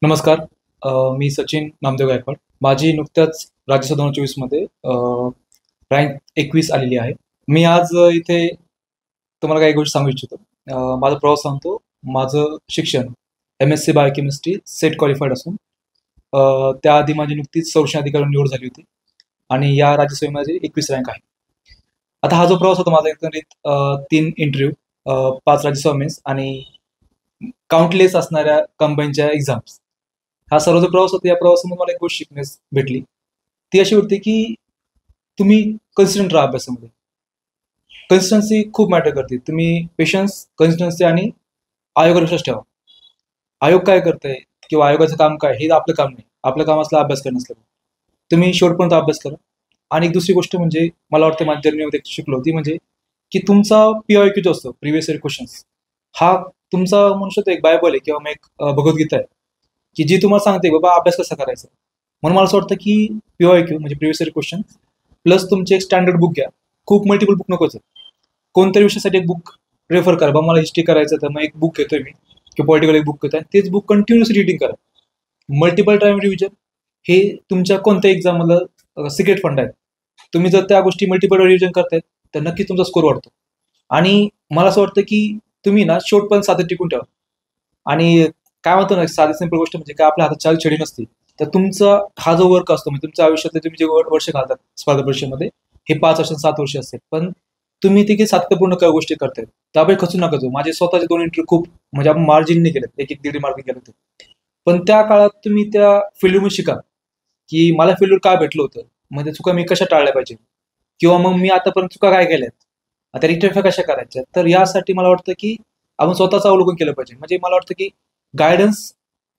नमस्कार. मी सचिन नामदेव गायकवाड. माझी नुकत्याच राज्यसभा 2024 मध्ये रँक 21 आलेली आहे. मी आज इथे तुम्हाला काही गोष्टी सांगू इच्छितो. माझा प्रवास सांगतो. माझं शिक्षण MSc बायोकेमिस्ट्री सेट क्वालिफाईड असून त्याआधी माझी नुकतीच संरक्षण अधिकारी निवड झाली होती आणि या राज्यसभेमध्ये 21 रँक आहे. आता हा जो प्रवास होता माझा एकंदरीत 3 इंटरव्ह्यू, 5 राज्यसभा मेन्स आणि काउंटलेस असणाऱ्या कंबाईनच्या एक्झाम्स. हा सर्व जो प्रवास होता या प्रवासामध्ये मला एक गोष्ट शिकण्यास भेटली. ती अशी होती की तुम्ही कन्सिस्टंट राहा अभ्यासामध्ये. कन्सिस्टन्सी खूप मॅटर करते. तुम्ही पेशन्स, कन्सिस्टन्सी आणि आयोगावर विश्वास ठेवा. आयोग काय करतंय किंवा आयोगाचं काम काय हे आपलं काम नाही. आपलं काम असलं अभ्यास करणं असलं. तुम्ही शेवटपर्यंत अभ्यास करा. आणि एक दुसरी गोष्ट म्हणजे मला वाटतं माझ्या जर्नीमध्ये शिकलो ती म्हणजे की तुमचा PYQ जो असतो, प्रिव्हियस इयर क्वेश्चन्स, हा तुमचा म्हणू शकतो एक बायबल आहे किंवा मग एक भगवद्गीता आहे की जी तुम्हाला सांगते बाबा अभ्यास कसा करायचा. म्हणून मला असं वाटतं की PYQ म्हणजे प्रिव्हियस इयर क्वेश्चन प्लस तुमचे एक स्टँडर्ड बुक घ्या. खूप मल्टिपल बुक नकोच. कोणत्याही विषयासाठी एक बुक रेफर करा. बाबा मला हिस्ट्री करायचं तर मग एक बुक घेतोय मी किंवा पॉलिटिकल एक बुक घेतोय. तेच बुक कंटिन्युअसली रिडिंग करा. मल्टिपल टाइम रिव्हिजन हे तुमच्या कोणत्या एक्झामला सिक्रेट फंड आहे. तुम्ही जर त्या गोष्टी मल्टिपल रिव्हिजन करतायत तर नक्कीच तुमचा स्कोर वाढतो. आणि मला असं वाटतं की तुम्ही ना शेवटपर्यंत सातत्य टिकून ठेवा. आणि काय म्हणतो ना, साधी सिंपल गोष्ट म्हणजे काय आपल्या हातात चाल छडी नसते. तर तुमचा हा जो वर्क असतो म्हणजे तुमच्या आयुष्यातले तुम्ही जे वर्ष घालतात स्पर्धा परीक्षेमध्ये, हे 5 वर्ष 7 वर्ष असतील. पण तुम्ही ते सातत्यपूर्ण काही गोष्टी करताय त्यामुळे खचू नका जाऊ. माझे स्वतःचे 2 इंटरव्ह्यू खूप म्हणजे आपण मार्जिनने केलेत, 1-1 मार्क केले होते. पण त्या काळात तुम्ही त्या फील्डमधून शिका की मला फील्डवर काय भेटलं होतं, म्हणजे चुका मी कशा टाळल्या पाहिजे किंवा मग मी आतापर्यंत चुका काय केल्यात, आता रिक्टिफाय कशा करायच्या. तर यासाठी मला वाटतं की आपण स्वतःचं अवलोकन केलं पाहिजे. म्हणजे मला वाटतं की गायडन्स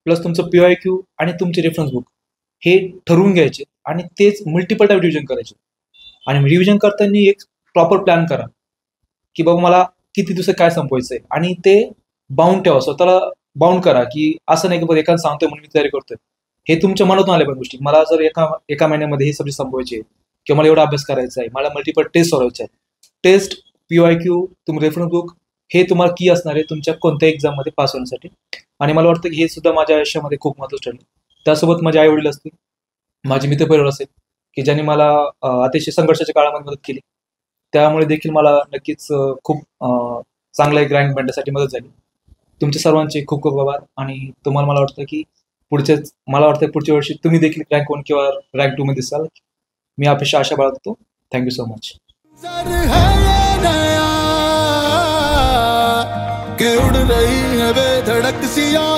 प्लस तुमचं PYQ आणि तुमचे रेफरन्स बुक हे ठरवून घ्यायचे आणि तेच मल्टिपल टाइम रिव्हिजन करायचे. आणि रिव्हिजन करताना एक प्रॉपर प्लॅन करा की बाबा मला किती दिवसात काय संपवायचंय आणि ते बाउंड ठेवा. स्वतःला बाउंड करा की असं नाही की बघ एखादं सांगतोय म्हणून मी तयारी करतोय. हे तुमच्या मनातून आल्या पण गोष्टी. मला जर एका महिन्यामध्ये हे सब्जेक्ट संपवायचे किंवा मला एवढा अभ्यास करायचा आहे, मला मल्टिपल टेस्ट सोडवायचे आहे. टेस्ट, PYQ, तुम रेफरन्स बुक हे तुम्हाला की असणार आहे तुमच्या कोणत्या एक्झाममध्ये पास होण्यासाठी. आणि मला वाटतं की हे सुद्धा माझ्या आयुष्यामध्ये खूप महत्त्वाचं ठरलं. त्यासोबत माझे आई वडील असतील, माझे मित्रपरिवार असेल की ज्यांनी मला अतिशय संघर्षाच्या काळामध्ये मदत केली. त्यामुळे देखील मला नक्कीच खूप चांगला एक रँक मिळण्यासाठी मदत झाली. तुमच्या सर्वांचे खूप खूप आभार. आणि तुम्हाला मला वाटतं की मला वाटतं पुढच्या वर्षी तुम्ही देखील रँक 1 किंवा रँक 2 मध्ये दिसाल. मी अपेक्षा आशा बाळगतो. Thank you so much. कि उड़ रही है बेधड़क सी